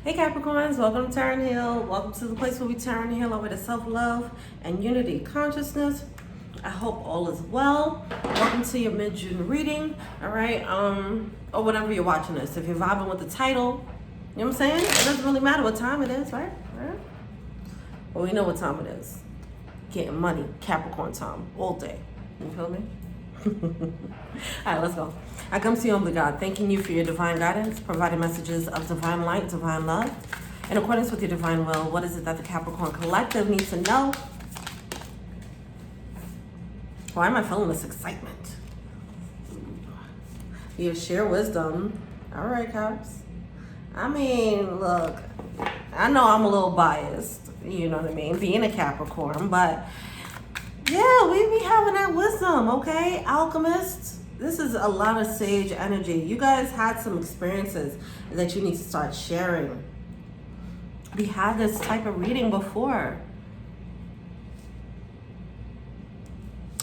Hey Capricorns, welcome to Tarot Hill. Welcome to the place where we Tarot Hill over to self-love and unity consciousness. I hope all is well. Welcome to your mid-June reading, all right? Or whenever you're watching this. If you're vibing with the title, you know what I'm saying? It doesn't really matter what time it is, right? Well, we know what time it is. Getting money, Capricorn time, all day. You feel me? All right, let's go. I come to you, humbly God, thanking you for your divine guidance, providing messages of divine light, divine love. In accordance with your divine will, what is it that the Capricorn Collective needs to know? Why am I feeling this excitement? You share wisdom. All right, Caps. I mean, look, I know I'm a little biased, you know what I mean, being a Capricorn, but yeah, we be having that wisdom, okay? Alchemists, this is a lot of sage energy. You guys had some experiences that you need to start sharing. We had this type of reading before.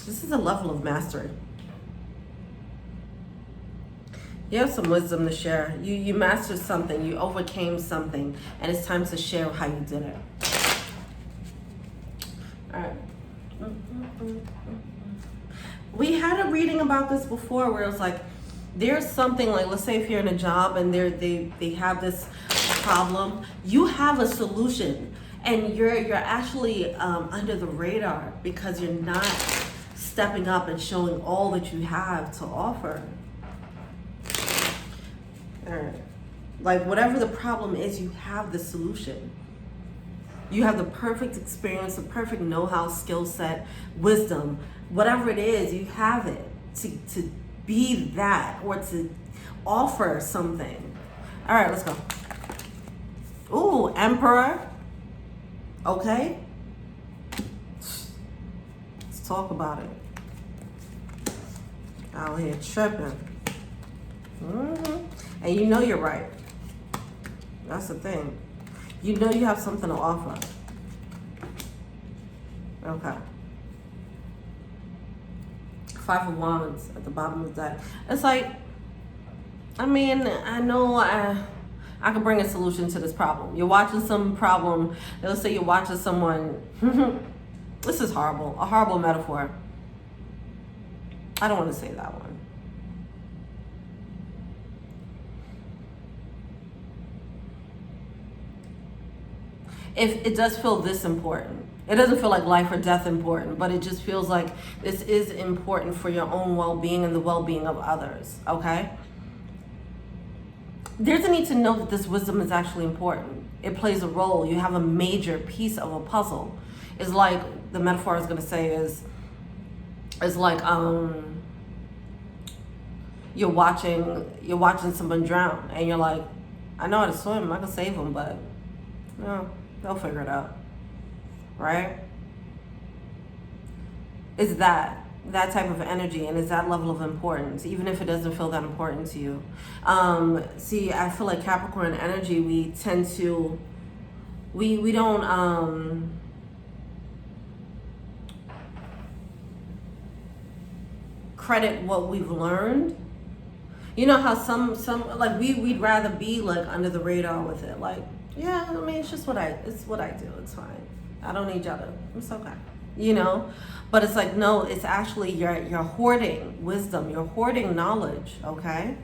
This is a level of mastery. You have some wisdom to share. You mastered something, you overcame something, and it's time to share how you did it. All right. We had a reading about this before where it was like, there's something like, let's say if you're in a job and they have this problem, you have a solution and you're actually under the radar because you're not stepping up and showing all that you have to offer. All right. Like whatever the problem is, you have the solution. You have the perfect experience, the perfect know-how, skill set, wisdom, whatever it is, you have it to be that or to offer something. All right, let's go. Ooh, Emperor. Okay. Let's talk about it. Out here tripping. And you know you're right. That's the thing. You know you have something to offer. Okay. Five of Wands at the bottom of the deck. It's like, I mean, I know I could bring a solution to this problem. You're watching some problem. They'll say you're watching someone. This is horrible. A horrible metaphor. I don't want to say that one. If it does feel this important. It doesn't feel like life or death important, but it just feels like this is important for your own well-being and the well-being of others, okay? There's a need to know that this wisdom is actually important. It plays a role. You have a major piece of a puzzle. It's like, the metaphor I was gonna say is like, you're watching someone drown and you're like, I know how to swim, I can save them, but no. They'll figure it out, right? Is that type of energy and is that level of importance, even if it doesn't feel that important to you. See, I feel like Capricorn energy, we tend to, we don't, credit what we've learned. You know how some like we'd rather be like under the radar with it, like, yeah, I mean, it's just what I do. It's fine. I don't need y'all to, it's okay. You know? But it's like, no, it's actually you're hoarding wisdom, you're hoarding knowledge, okay?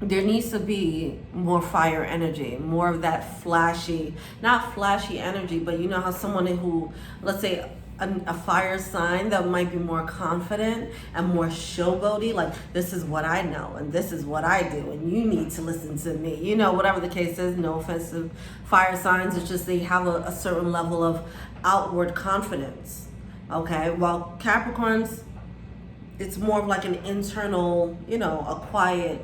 There needs to be more fire energy, more of that flashy, not flashy energy, but you know how someone who, let's say, a fire sign that might be more confident and more showboaty, like this is what I know and this is what I do and you need to listen to me, you know, whatever the case is. No offense to fire signs, it's just they have a certain level of outward confidence, okay? While Capricorns, it's more of like an internal, you know, a quiet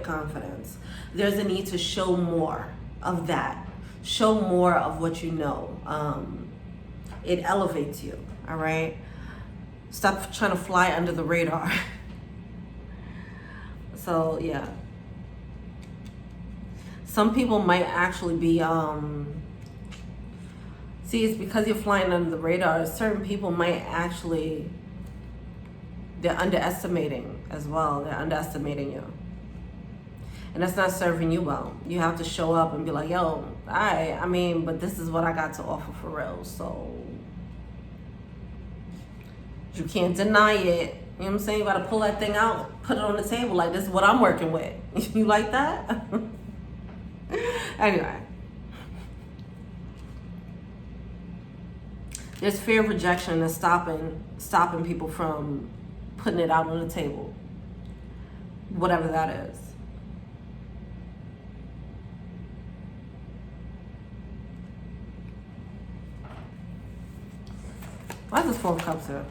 confidence. There's a need to show more of that, show more of what you know. It elevates you, all right? Stop trying to fly under the radar. So, yeah. Some people might actually be, see, it's because you're flying under the radar, certain people might actually, they're underestimating as well. They're underestimating you. And that's not serving you well. You have to show up and be like, yo, I mean, but this is what I got to offer for real. So you can't deny it. You know what I'm saying? You gotta pull that thing out, put it on the table, like, this is what I'm working with. You like that? Anyway. There's fear of rejection that's stopping people from putting it out on the table. Whatever that is. Why is this 4 of Cups here?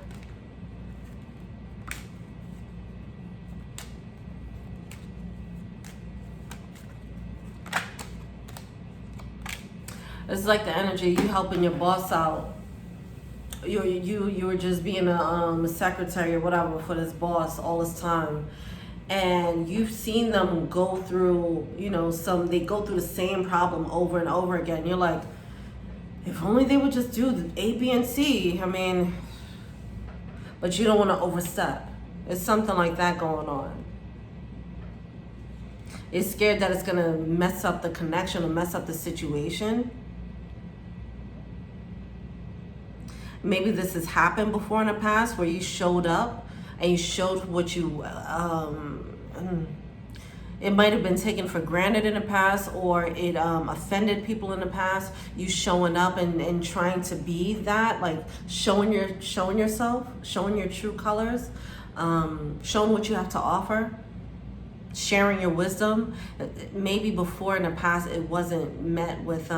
It's like the energy, you helping your boss out. You were just being a secretary or whatever for this boss all this time. And you've seen them go through, you know, they go through the same problem over and over again. You're like, if only they would just do the A, B, and C. I mean, but you don't want to overstep. It's something like that going on. You're scared that it's going to mess up the connection or mess up the situation. Maybe this has happened before in the past where you showed up and you showed what you, it might have been taken for granted in the past, or it offended people in the past. You showing up and trying to be that, like showing yourself, showing your true colors, showing what you have to offer, sharing your wisdom. Maybe before in the past it wasn't met with,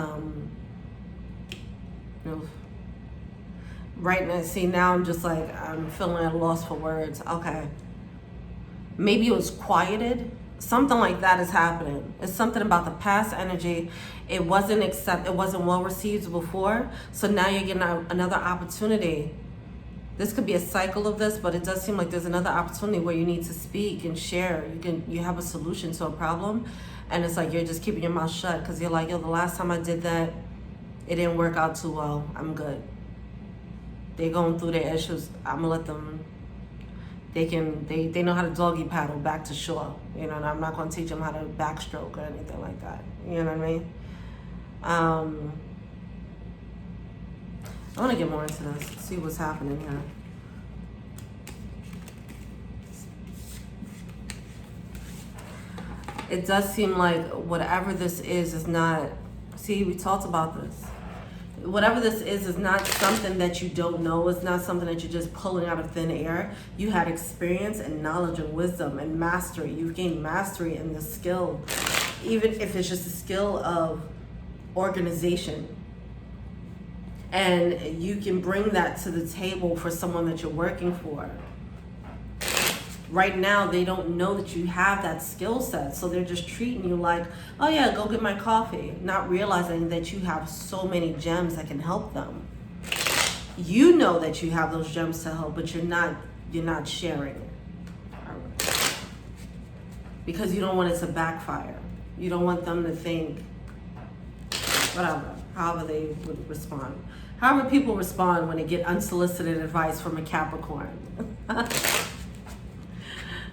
right now, see, now I'm just like, I'm feeling at a loss for words. Okay. Maybe it was quieted. Something like that is happening. It's something about the past energy. It wasn't well received before. So now you're getting another opportunity. This could be a cycle of this, but it does seem like there's another opportunity where you need to speak and share. You have a solution to a problem. And it's like, you're just keeping your mouth shut because you're like, yo, the last time I did that, it didn't work out too well. I'm good. They're going through their issues. I'm gonna let them, they know how to doggy paddle back to shore. You know, and I'm not gonna teach them how to backstroke or anything like that. You know what I mean? I wanna get more into this, see what's happening here. It does seem like whatever this is not, see, we talked about this. Whatever this is not something that you don't know. It's not something that you're just pulling out of thin air. You had experience and knowledge and wisdom and mastery. You've gained mastery in the skill, even if it's just a skill of organization. And you can bring that to the table for someone that you're working for. Right now, they don't know that you have that skill set, so they're just treating you like, oh yeah, go get my coffee, not realizing that you have so many gems that can help them. You know that you have those gems to help, but you're not sharing it. Because you don't want it to backfire. You don't want them to think, whatever, however they would respond. However people respond when they get unsolicited advice from a Capricorn.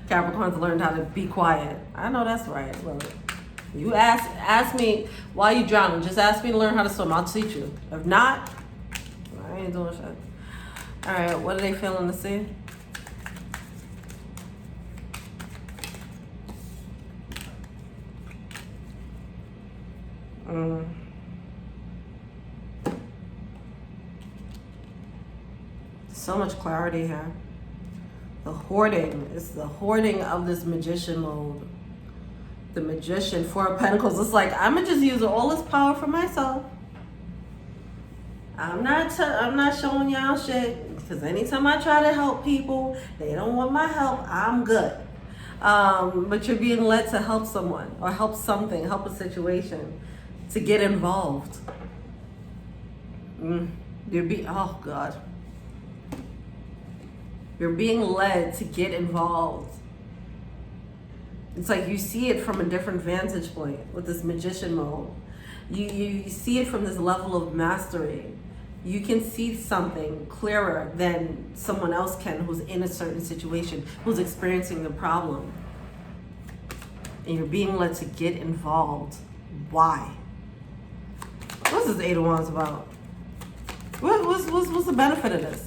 Capricorns learned how to be quiet. I know that's right. Well, you ask me why you drowning. Just ask me to learn how to swim. I'll teach you. If not, I ain't doing shit. All right, what are they feeling to see? So much clarity here. The hoarding is the hoarding of this magician mode. The magician, 4 of Pentacles. It's like, I'm gonna just use all this power for myself. I'm not showing y'all shit, because anytime I try to help people, they don't want my help. I'm good. But you're being led to help someone or help something, help a situation, to get involved. Oh God. You're being led to get involved. It's like you see it from a different vantage point with this magician mode. You see it from this level of mastery. You can see something clearer than someone else can who's in a certain situation, who's experiencing the problem. and you're being led to get involved. Why? What's this Eight of Wands about? What's the benefit of this?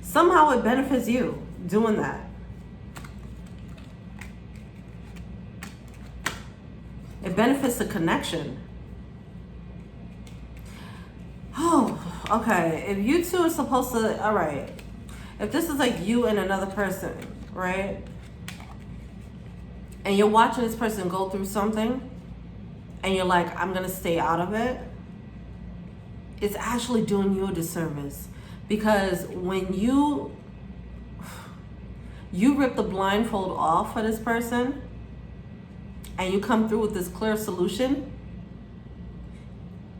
Somehow it benefits you doing that. It benefits the connection. Oh, okay. If you two are supposed to, all right. If this is like you and another person, right? And you're watching this person go through something, and you're like, I'm gonna stay out of it. It's actually doing you a disservice. Because when you rip the blindfold off for this person, and you come through with this clear solution,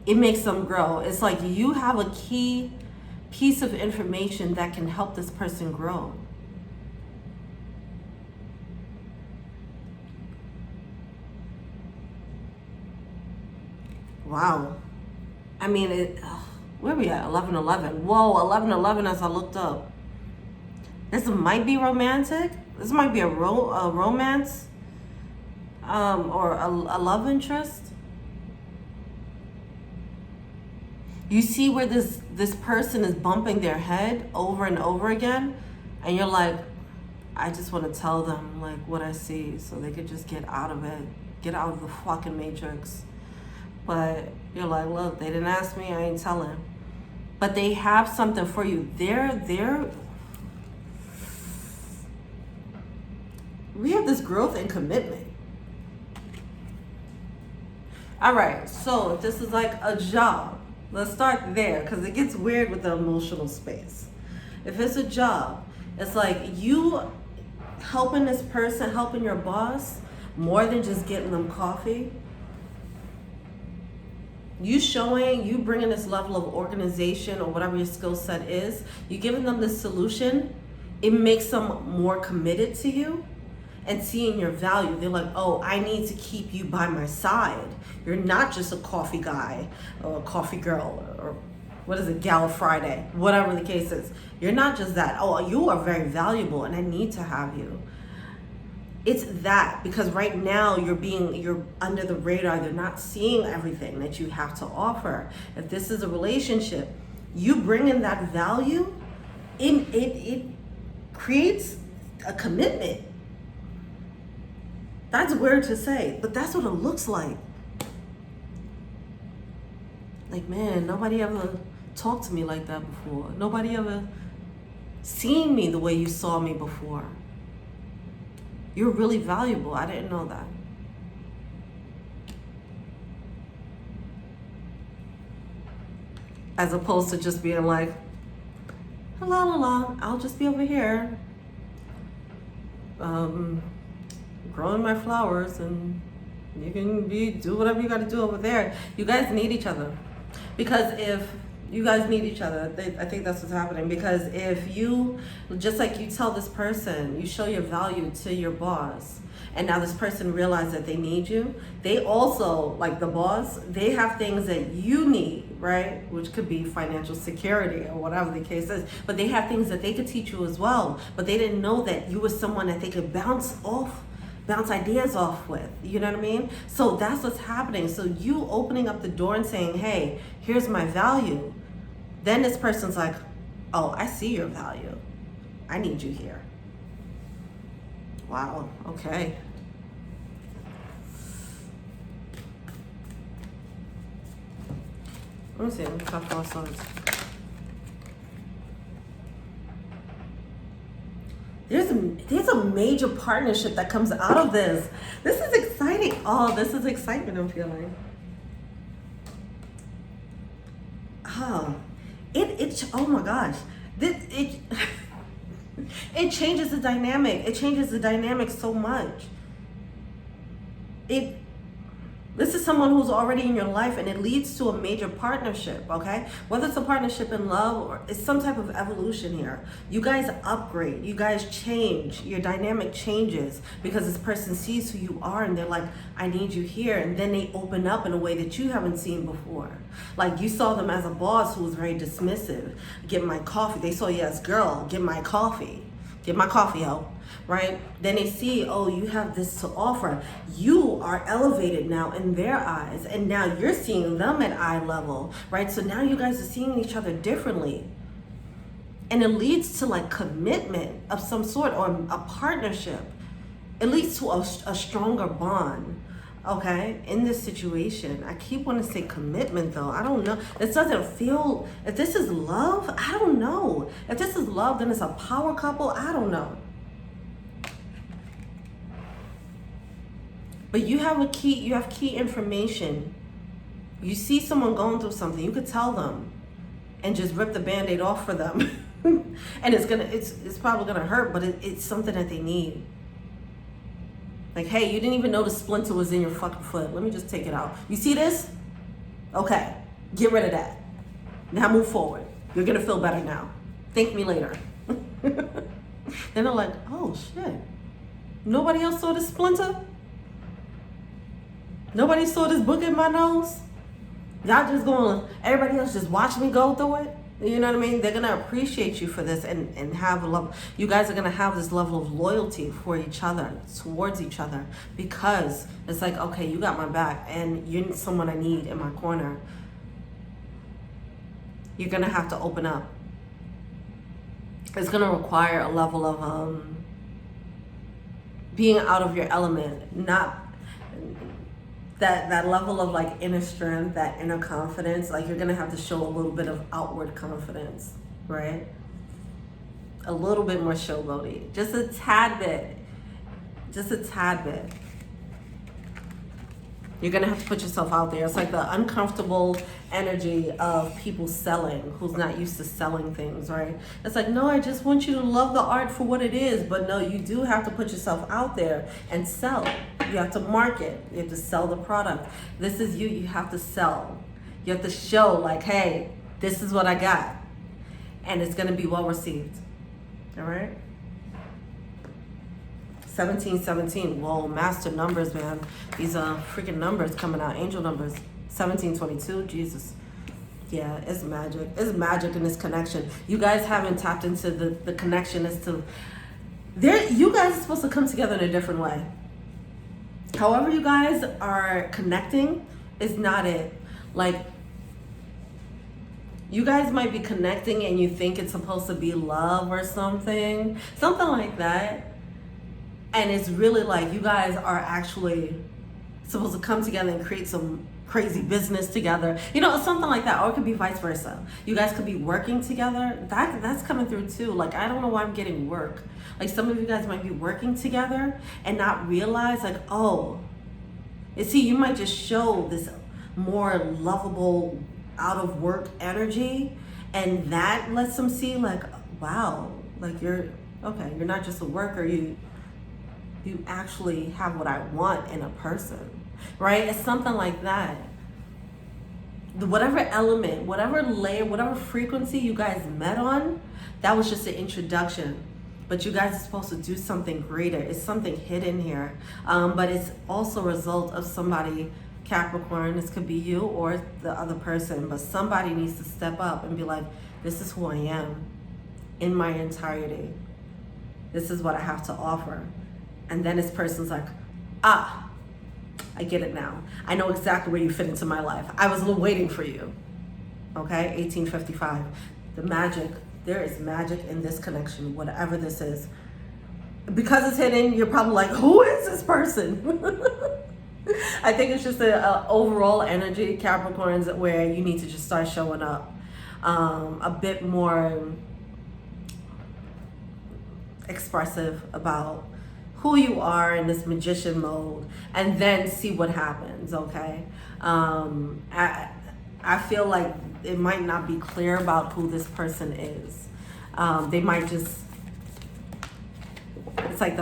it makes them grow. It's like you have a key piece of information that can help this person grow. Wow. I mean, where are we at? 11:11. Whoa, 11:11 as I looked up. This might be romantic. This might be a romance. Or a love interest. You see where this person is bumping their head over and over again, and you're like, I just want to tell them like what I see so they could just get out of it, get out of the fucking matrix. But you're like, look, they didn't ask me, I ain't telling. But they have something for you. We have this growth and commitment. All right, so if this is like a job, let's start there because it gets weird with the emotional space. If it's a job, it's like you helping this person, helping your boss, more than just getting them coffee. You bringing this level of organization or whatever your skill set is, you giving them this solution, it makes them more committed to you and seeing your value. They're like, oh, I need to keep you by my side. You're not just a coffee guy or a coffee girl or what is it, Gal Friday, whatever the case is. You're not just that. Oh, you are very valuable and I need to have you. It's that, because right now you're under the radar. They're not seeing everything that you have to offer. If this is a relationship, you bring in that value, it creates a commitment. That's weird to say, but that's what it looks like. Like, man, nobody ever talked to me like that before. Nobody ever seen me the way you saw me before. You're really valuable. I didn't know that. As opposed to just being like, la la la, I'll just be over here growing my flowers and you can do whatever you got to do over there. You guys need each other. Because if you guys need each other, I think that's what's happening. Because if you, just like you tell this person, you show your value to your boss, and now this person realizes that they need you, they also, like the boss, they have things that you need, right? Which could be financial security or whatever the case is. But they have things that they could teach you as well. But they didn't know that you were someone that they could bounce ideas off with, you know what I mean? So that's what's happening. So you opening up the door and saying, hey, here's my value. Then this person's like, oh, I see your value. I need you here. Wow, okay. Let me see, let me talk about swords. There's a major partnership that comes out of this. This is exciting. Oh, this is excitement I'm feeling. Oh my gosh. It changes the dynamic. It changes the dynamic so much. This is someone who's already in your life, and it leads to a major partnership, okay? Whether it's a partnership in love or it's some type of evolution here. You guys upgrade, you guys change, your dynamic changes because this person sees who you are and they're like, I need you here. And then they open up in a way that you haven't seen before. Like you saw them as a boss who was very dismissive. Get my coffee. They saw you as girl, get my coffee. Get my coffee out. Right? Then they see, oh, you have this to offer. You are elevated now in their eyes, and now you're seeing them at eye level, right? So now you guys are seeing each other differently, and it leads to like commitment of some sort or a partnership. It leads to a stronger bond, okay? In this situation, I keep wanting to say commitment though. I don't know. This doesn't feel. If this is love, I don't know. If this is love, then it's a power couple. I don't know. But you have key information. You see someone going through something, you could tell them and just rip the Band-Aid off for them. And it's probably gonna hurt, but it's something that they need. Like, hey, you didn't even know the splinter was in your fucking foot. Let me just take it out. You see this? Okay, get rid of that. Now move forward. You're gonna feel better now. Thank me later. Then they're like, oh shit. Nobody else saw the splinter? Nobody saw this book in my nose? Y'all just going, everybody else just watch me go through it? You know what I mean? They're going to appreciate you for this and have a love. You guys are going to have this level of loyalty for each other, towards each other, because it's like, okay, you got my back and you're someone I need in my corner. You're going to have to open up. It's going to require a level of being out of your element, not that level of like inner strength, that inner confidence. Like you're gonna have to show a little bit of outward confidence, right? A little bit more showboaty, just a tad bit. You're gonna have to put yourself out there. It's like the uncomfortable energy of people selling, who's not used to selling things, right? It's like, no, I just want you to love the art for what it is. But no, you do have to put yourself out there and sell. You have to market. You have to sell the product. This is you. You have to sell. You have to show like, hey, this is what I got. And it's gonna be well received. All right? 1717. Whoa, master numbers, man. These freaking numbers coming out. Angel numbers. 1722. Jesus. Yeah, it's magic. It's magic in this connection. You guys haven't tapped into the connection as to you guys are supposed to come together in a different way. However you guys are connecting is not it. Like, you guys might be connecting and you think it's supposed to be love or something like that. And it's really like you guys are actually supposed to come together and create some crazy business together. You know, something like that. Or it could be vice versa. You guys could be working together. That's coming through too. Like, I don't know why I'm getting work. Like, some of you guys might be working together and not realize, like, oh, you see, you might just show this more lovable, out of work energy, and that lets them see, like, wow, like you're not just a worker, you actually have what I want in a person, right? It's something like that. Whatever element, whatever layer, whatever frequency you guys met on, that was just an introduction. But you guys are supposed to do something greater. It's something hidden here. But it's also a result of somebody, Capricorn, this could be you or the other person, but somebody needs to step up and be like, this is who I am in my entirety. This is what I have to offer. And then this person's like, I get it now. I know exactly where you fit into my life. I was waiting for you. Okay, 1855. The magic. There is magic in this connection, whatever this is. Because it's hidden, you're probably like, who is this person? I think it's just an overall energy, Capricorns, where you need to just start showing up a bit more expressive about who you are in this magician mode, and then see what happens, okay? I feel like it might not be clear about who this person is. They might just, it's like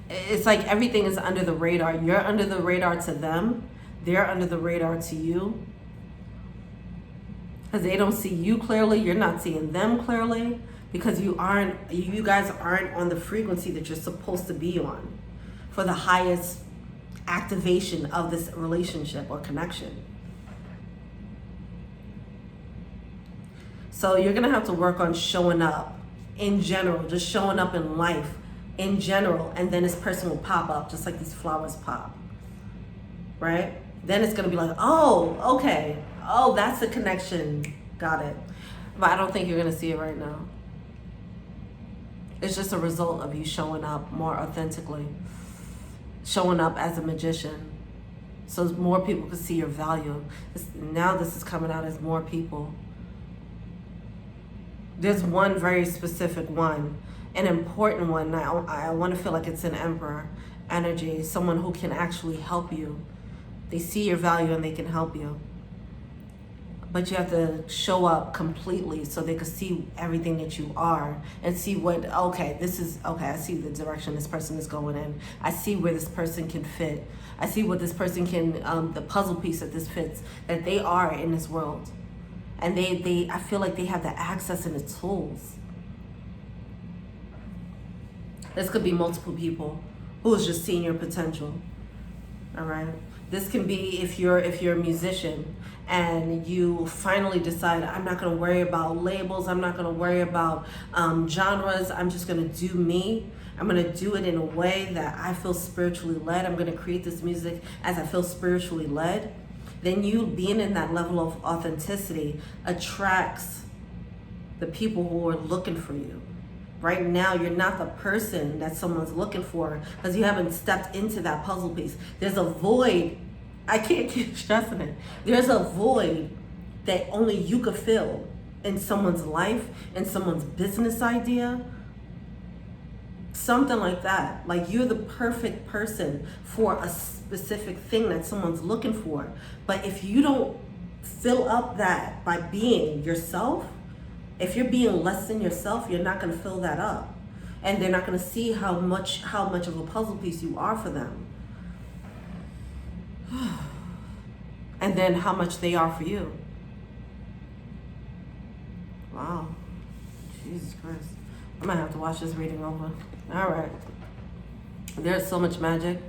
it's like everything is under the radar. You're under the radar to them. They're under the radar to you. Because they don't see you clearly. You're not seeing them clearly. Because you guys aren't on the frequency that you're supposed to be on for the highest activation of this relationship or connection. So you're gonna have to work on showing up in general, just showing up in life in general, and then this person will pop up just like these flowers pop, right? Then it's gonna be like, oh, okay, oh, that's the connection, got it. But I don't think you're gonna see it right now. It's just a result of you showing up more authentically, showing up as a magician, so more people can see your value. Now this is coming out as more people. There's one very specific one, an important one. I want to feel like it's an emperor energy, someone who can actually help you. They see your value and they can help you. But you have to show up completely so they can see everything that you are and see what, okay, I see the direction this person is going in. I see where this person can fit. I see what this person can, the puzzle piece that this fits, that they are in this world. And I feel like they have the access and the tools. This could be multiple people who is just seeing your potential. All right. This can be if you're a musician and you finally decide, I'm not going to worry about labels. I'm not going to worry about genres. I'm just going to do me. I'm going to do it in a way that I feel spiritually led. I'm going to create this music as I feel spiritually led. Then you being in that level of authenticity attracts the people who are looking for you. Right now, you're not the person that someone's looking for because you haven't stepped into that puzzle piece. There's a void. I can't keep stressing it. There's a void that only you could fill in someone's life, in someone's business idea. Something like that. Like you're the perfect person for a specific thing that someone's looking for. But if you don't fill up that by being yourself, if you're being less than yourself, you're not going to fill that up. And they're not going to see how much of a puzzle piece you are for them. And then how much they are for you. Wow. Jesus Christ. I might have to watch this reading over. All right. There's so much magic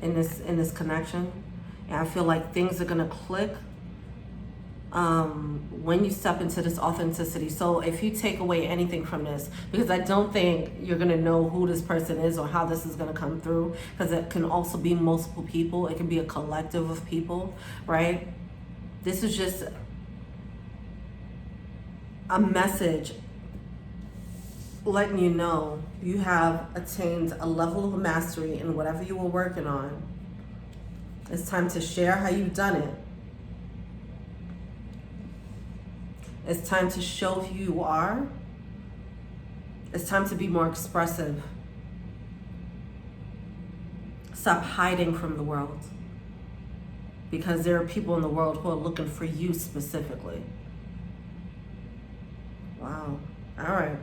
in this connection. And I feel like things are going to click when you step into this authenticity. So if you take away anything from this, because I don't think you're going to know who this person is or how this is going to come through, because it can also be multiple people. It can be a collective of people, right? This is just a message letting you know you have attained a level of mastery in whatever you were working on. It's time to share how you've done it. It's time to show who you are. It's time to be more expressive. Stop hiding from the world. Because there are people in the world who are looking for you specifically. Wow. All right.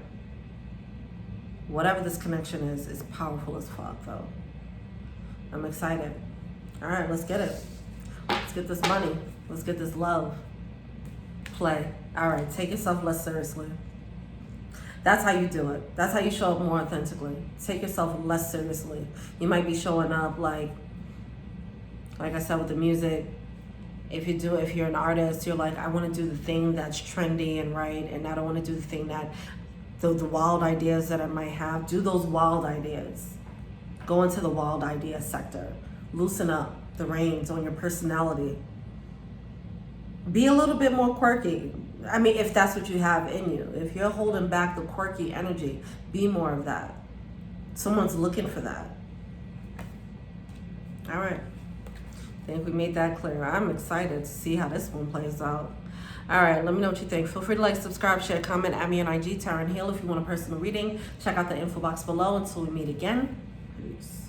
Whatever this connection is powerful as fuck, though. I'm excited. All right, let's get it. Let's get this money. Let's get this love. Play. All right, take yourself less seriously. That's how you do it. That's how you show up more authentically. Take yourself less seriously. You might be showing up like I said with the music. If you're an artist, you're like, I want to do the thing that's trendy and right, and I don't want to do the thing that the wild ideas that I might have. Do those wild ideas. Go into the wild idea sector. Loosen up the reins on your personality. Be a little bit more quirky. I mean, if that's what you have in you. If you're holding back the quirky energy, be more of that. Someone's looking for that. All right. I think we made that clear. I'm excited to see how this one plays out. All right, let me know what you think. Feel free to like, subscribe, share, comment, add me on IG, Tara and Hill. If you want a personal reading, check out the info box below. Until we meet again, peace.